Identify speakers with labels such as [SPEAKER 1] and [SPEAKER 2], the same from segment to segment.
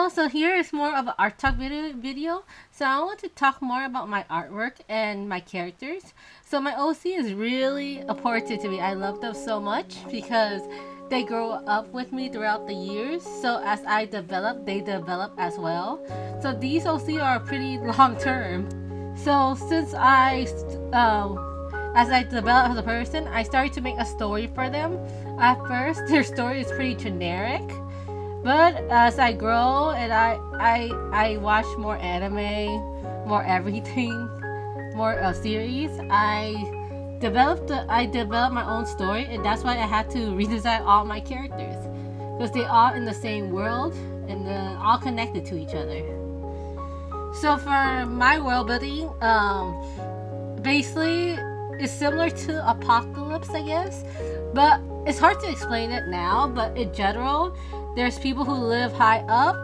[SPEAKER 1] So here is more of an art talk video. So I want to talk more about my artwork and my characters. So my OC is really important to me. I love them so much because they grow up with me throughout the years. So as I develop, they develop as well. So these OC are pretty long term. So since as I develop as a person, I started to make a story for them. At first, their story is pretty generic. But as I grow and I watch more anime, more everything, more series, I developed my own story, and that's why I had to redesign all my characters because they all in the same world and all connected to each other. So for my world building, basically it's similar to Apocalypse, I guess, but it's hard to explain it now. But in general, there's people who live high up.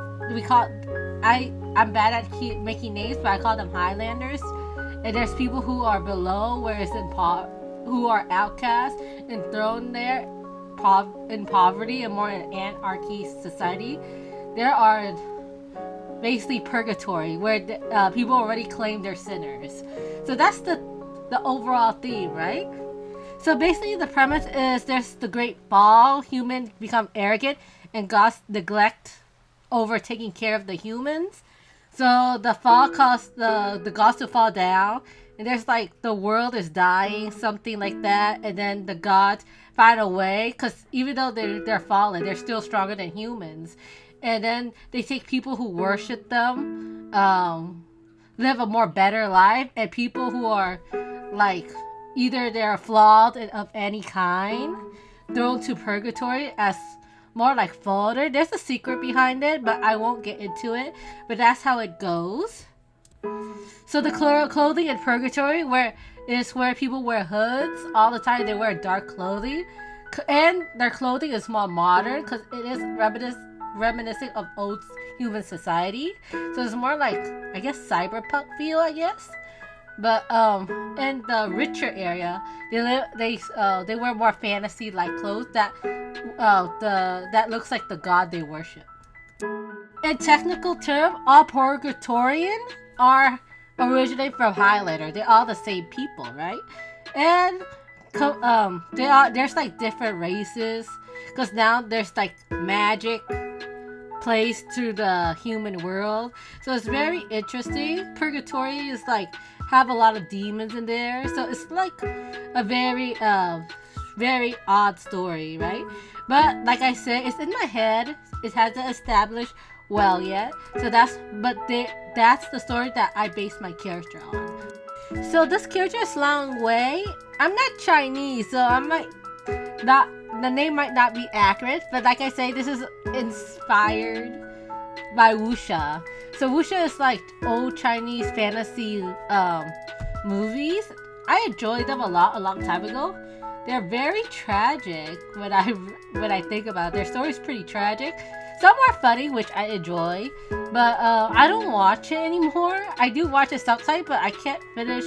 [SPEAKER 1] I'm bad at making names, but I call them Highlanders. And there's people who are below, who are outcasts and thrown there in poverty and more in anarchy society. There are basically purgatory, where people already claim they're sinners. So that's the overall theme, right? So basically the premise is there's the great fall, humans become arrogant, and gods neglect over taking care of the humans. So the fall caused the gods to fall down, and there's like the world is dying, something like that, and then the gods find a way, because even though they're fallen, they're still stronger than humans. And then they take people who worship them, live a more better life, and people who are like either they're flawed of any kind, thrown to purgatory as more like fodder. There's a secret behind it, but I won't get into it. But that's how it goes. So the clothing in purgatory, where people wear hoods all the time. They wear dark clothing, and their clothing is more modern because it is reminiscent of old human society. So it's more like, I guess, cyberpunk feel, I guess. But in the richer area, they wear more fantasy like clothes that looks like the god they worship. In technical term, all Purgatorian are originate from Highlander. They're all the same people, right? And there's like different races because now there's like magic placed through the human world. So it's very interesting. Purgatory is like have a lot of demons in there, so it's like a very odd story, right? But like I said, it's in my head. It hasn't established well yet, so that's the story that I base my character on. So this character is Lang Wei. I'm not Chinese, so the name might not be accurate, but like I say, this is inspired by wuxia. So wuxia is like old Chinese fantasy movies. I enjoyed them a long time ago. They're very tragic when I think about it. Their story's pretty tragic. Some are funny, which I enjoy, but I don't watch it anymore. I do watch it sometimes, but I can't finish.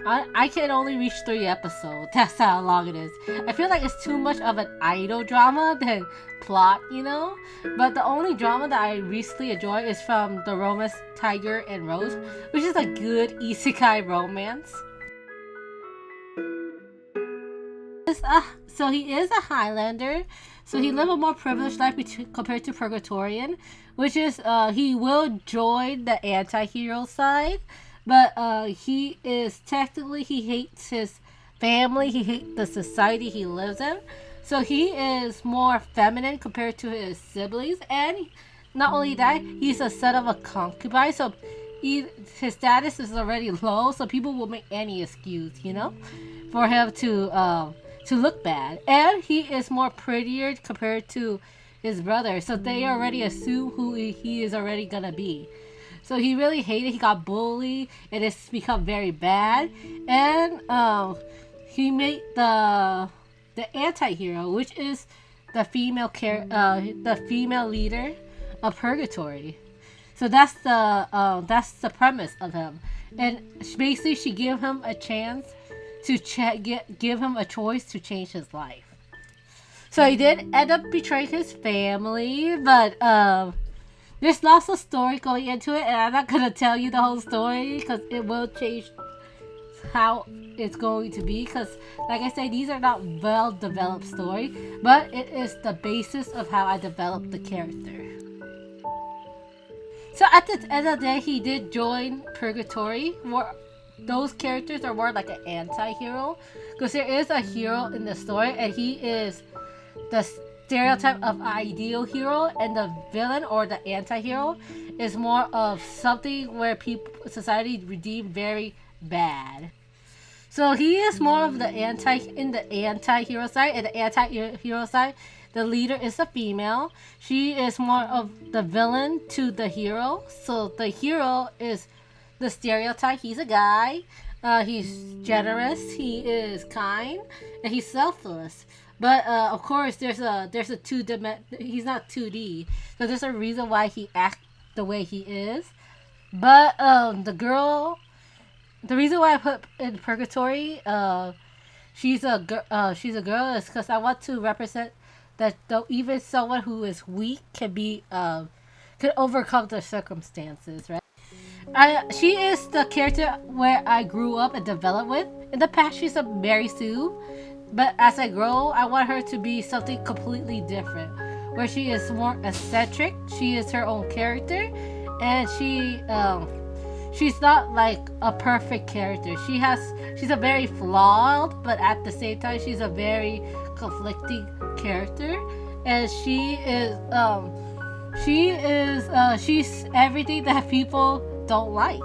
[SPEAKER 1] I can only reach 3 episodes. That's how long it is. I feel like it's too much of an idol drama than plot, you know? But the only drama that I recently enjoyed is from the romance Tiger and Rose, which is a good isekai romance. So he is a Highlander. So he lived a more privileged life compared to Purgatorian, which is he will join the anti-hero side. But he hates his family, he hates the society he lives in. So he is more feminine compared to his siblings. And not only that, he's a son of a concubine. So his status is already low. So people will make any excuse, you know, for him to look bad. And he is more prettier compared to his brother. So they already assume who he is already gonna be. So he really hated. He got bullied, and it's become very bad. And he made the anti-hero, which is the female leader of Purgatory. So that's the premise of him. And basically, she gave him a chance to give him a choice to change his life. So he did end up betraying his family, but There's lots of story going into it, and I'm not gonna tell you the whole story because it will change how it's going to be. Because, like I said, these are not well developed story, but it is the basis of how I developed the character. So at the end of the day, he did join Purgatory. More, those characters are more like an anti-hero, because there is a hero in the story, and he is the stereotype of ideal hero, and the villain or the anti-hero is more of something where society redeem very bad. So he is more of the anti-hero side, and the anti-hero side, the leader is a female. She is more of the villain to the hero. So the hero is the stereotype. He's a guy. He's generous. He is kind, and he's selfless. But of course, there's a he's not 2D, so there's a reason why he acts the way he is. But the reason why I put in Purgatory, she's a girl, is because I want to represent that though even someone who is weak can overcome the circumstances, right? She is the character where I grew up and developed with. In the past, she's a Mary Sue, but as I grow, I want her to be something completely different, where she is more eccentric. She is her own character, and she's not like a perfect character. She's a very flawed, but at the same time, she's a very conflicting character, and she's everything that people don't like.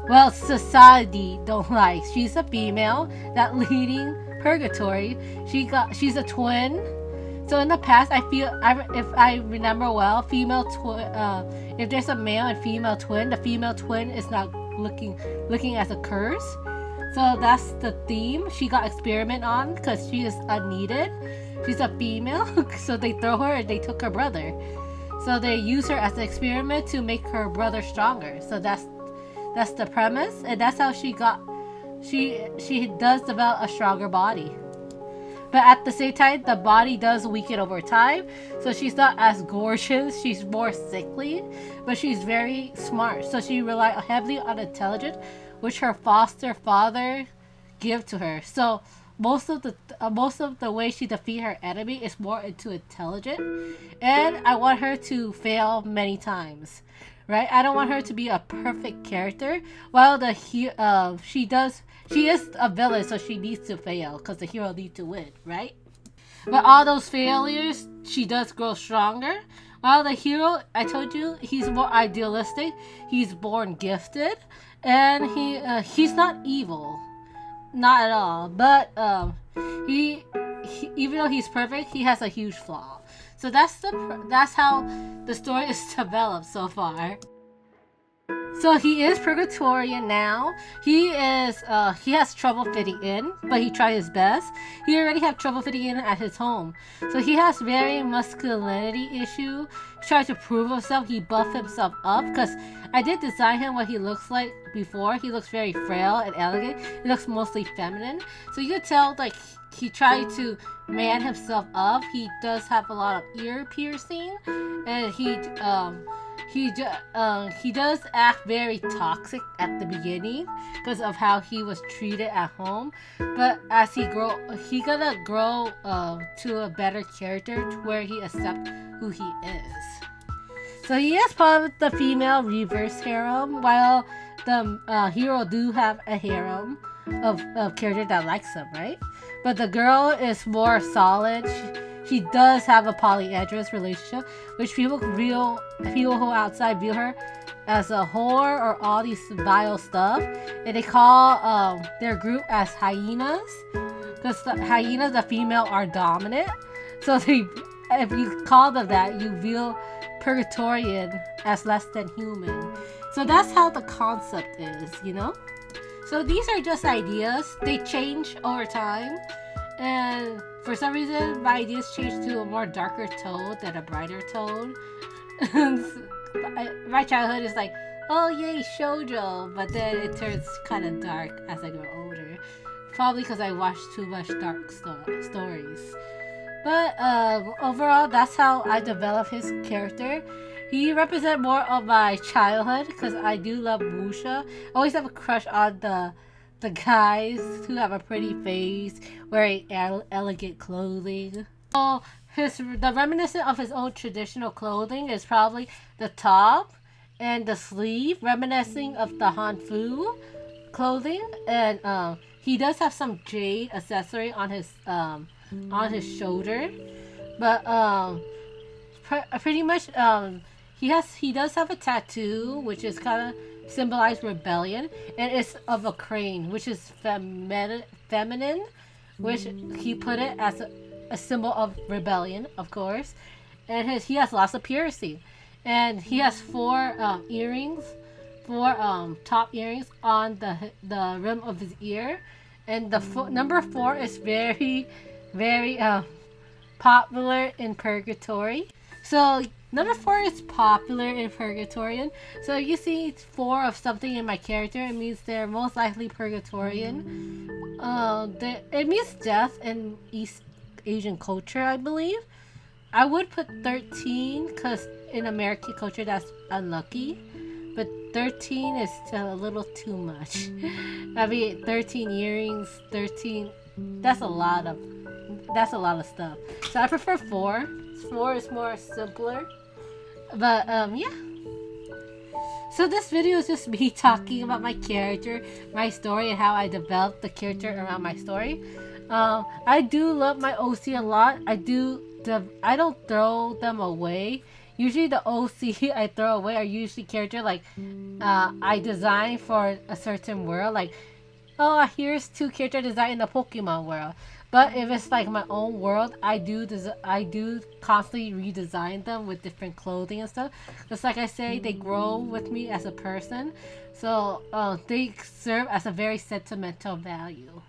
[SPEAKER 1] Well, society don't like. She's a female that leading Purgatory. She's a twin. So in the past, if I remember well, female twin. If there's a male and female twin, the female twin is not looking as a curse. So that's the theme she got experiment on, because she is unneeded. She's a female, so they throw her and they took her brother. So they use her as an experiment to make her brother stronger. So that's the premise, and that's how she does develop a stronger body. But at the same time, the body does weaken over time, so she's not as gorgeous. She's more sickly, but she's very smart. So she relies heavily on intelligence, which her foster father give to her. So most of the way she defeat her enemy is more into intelligence, and I want her to fail many times. Right? I don't want her to be a perfect character. While she is a villain, so she needs to fail because the hero needs to win, right? But all those failures, she does grow stronger. While the hero, I told you, he's more idealistic. He's born gifted, and he's not evil, not at all. But he even though he's perfect, he has a huge flaw. So that's how the story is developed so far. So he is Purgatorian now. He has trouble fitting in, but he tried his best. He already have trouble fitting in at his home. So he has very masculinity issue. He tries to prove himself. He buffed himself up, because I did design him what he looks like before. He looks very frail and elegant. He looks mostly feminine. So you could tell like he tried to man himself up. He does have a lot of ear piercing, and he does act very toxic at the beginning because of how he was treated at home. But as he gonna grow to a better character to where he accepts who he is. So he is part of the female reverse harem, while the hero do have a harem of character that likes him, right? But the girl is more solid. She does have a polyandrous relationship, which people who outside view her as a whore or all these vile stuff, and they call their group as hyenas, because the hyenas, the female, are dominant. So if you call them that, you view Purgatorian as less than human. So that's how the concept is, you know? So these are just ideas. They change over time, and for some reason my ideas change to a more darker tone than a brighter tone. My childhood is like, oh yay, shoujo, but then it turns kind of dark as I grow older, probably because I watched too much dark stories. But overall, that's how I develop his character. He represents more of my childhood because I do love wuxia. I always have a crush on the guys who have a pretty face, wearing elegant clothing. So the reminiscent of his own traditional clothing is probably the top and the sleeve, reminiscing of the Hanfu clothing, and he does have some jade accessory on his shoulder, but pretty much he does have a tattoo which is kind of symbolize rebellion, and it's of a crane, which is feminine, which he put it as a symbol of rebellion, of course. And he has lots of piercing, and he has four earrings, four top earrings on the rim of his ear, and the number 4 is very, very popular in Purgatory. So number 4 is popular in Purgatorian. So if you see 4 of something in my character, it means they're most likely Purgatorian. It means death in East Asian culture, I believe. I would put 13 because in American culture that's unlucky, but 13 is still a little too much. I mean, 13 earrings, 13. That's a lot of stuff. So I prefer 4. 4 is more simpler. But yeah. So this video is just me talking about my character, my story, and how I developed the character around my story. I do love my OC a lot. I don't throw them away. Usually the OC I throw away are usually characters like I design for a certain world. Like, oh, here's 2 character design in the Pokemon world. But if it's like my own world, I do constantly redesign them with different clothing and stuff. Just like I say, they grow with me as a person. So they serve as a very sentimental value.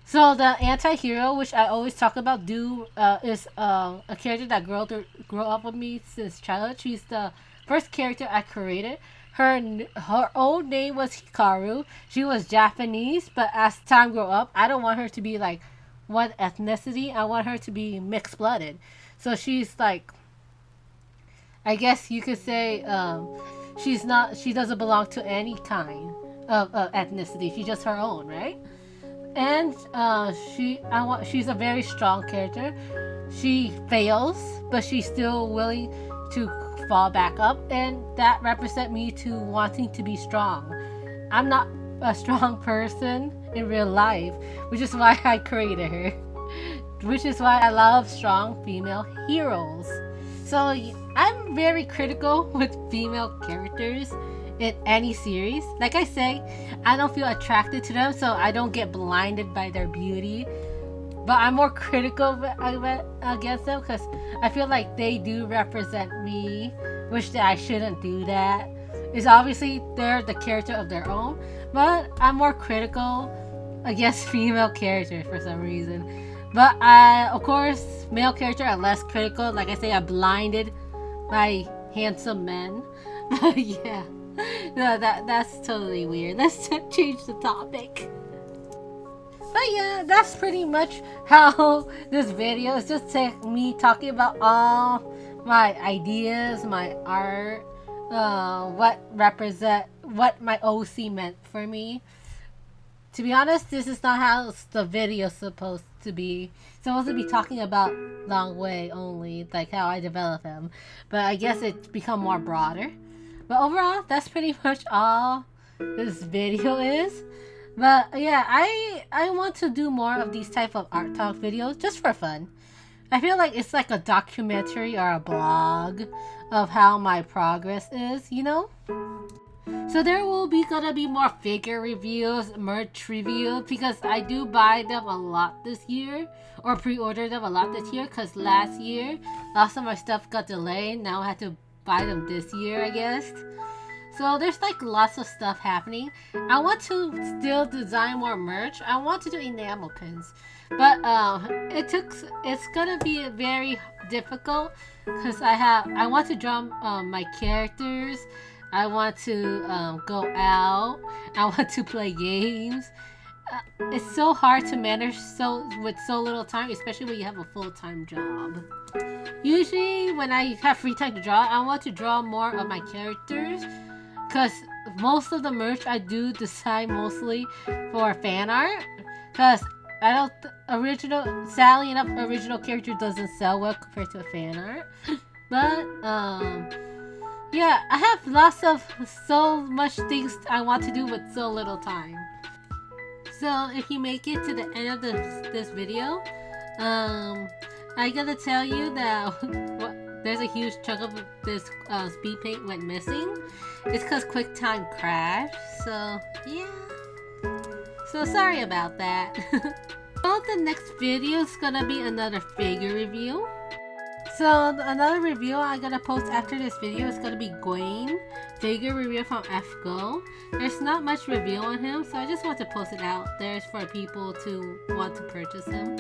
[SPEAKER 1] So the anti-hero, which I always talk about, is a character that grew up with me since childhood. She's the first character I created. Her old name was Hikaru. She was Japanese, but as time grew up, I don't want her to be like one ethnicity. I want her to be mixed blooded. So she's like, I guess you could say, she doesn't belong to any kind of ethnicity. She's just her own, right? And she's a very strong character. She fails, but she's still willing to fall back up, and that represents me to wanting to be strong. I'm not a strong person in real life, which is why I created her. Which is why I love strong female heroes. So I'm very critical with female characters in any series. Like I say, I don't feel attracted to them, so I don't get blinded by their beauty. But I'm more critical against them because I feel like they do represent me, which I shouldn't do that. It's obviously they're the character of their own, but I'm more critical against female characters for some reason. But of course, male characters are less critical. Like I say, I'm blinded by handsome men. But yeah, no, that's totally weird. Let's change the topic. But yeah, that's pretty much how this video is. Just me talking about all my ideas, my art, what my OC meant for me. To be honest, this is not how the video is supposed to be. It's supposed to be talking about Long Way only, like how I develop him. But I guess it's become more broader. But overall, that's pretty much all this video is. But yeah, I want to do more of these type of art talk videos just for fun. I feel like it's like a documentary or a blog of how my progress is, you know? So there will be gonna be more figure reviews, merch reviews, because I do buy them a lot this year, or pre-order them a lot this year, because last of my stuff got delayed. Now I had to buy them this year, I guess. So there's like lots of stuff happening. I want to still design more merch. I want to do enamel pins, but it's gonna be very difficult because I want to draw my characters. I want to go out. I want to play games. it's so hard to manage with so little time, especially when you have a full-time job. Usually, when I have free time to draw, I want to draw more of my characters, because most of the merch I do design mostly for fan art. Because I don't sadly enough, original character doesn't sell well compared to a fan art. But yeah, I have lots of so much things I want to do with so little time. So if you make it to the end of this video, I gotta tell you that there's a huge chunk of this speed paint went missing. It's because QuickTime crashed. So yeah. So sorry about that. So the next video is gonna be another figure review. So another review I'm gonna post after this video is gonna be Gwaine, figure review from FGO. There's not much review on him, so I just want to post it out there for people to want to purchase him.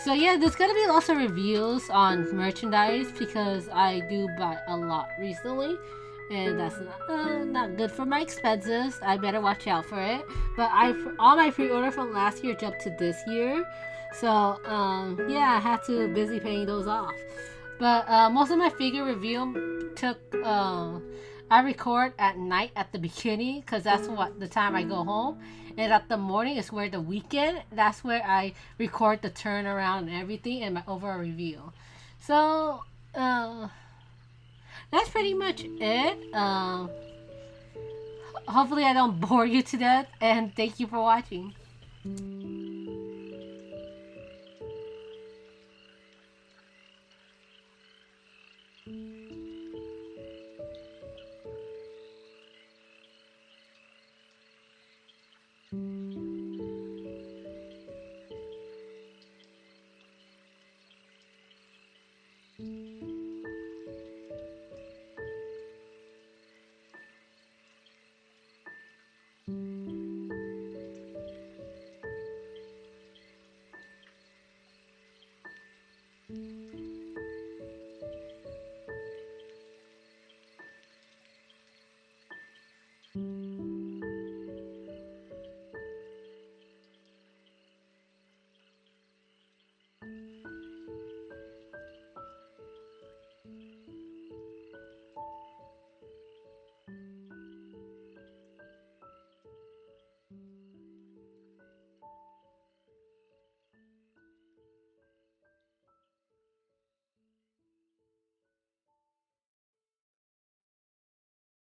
[SPEAKER 1] So yeah, there's gonna be lots of reviews on merchandise because I do buy a lot recently, and that's not good for my expenses. I better watch out for it. But all my pre-order from last year jumped to this year. So, yeah, I had to busy paying those off. But most of my figure review took, I record at night at the beginning because that's the time I go home. And at the morning is where the weekend, that's where I record the turnaround and everything and my overall review. So, that's pretty much it. Hopefully I don't bore you to death, and thank you for watching.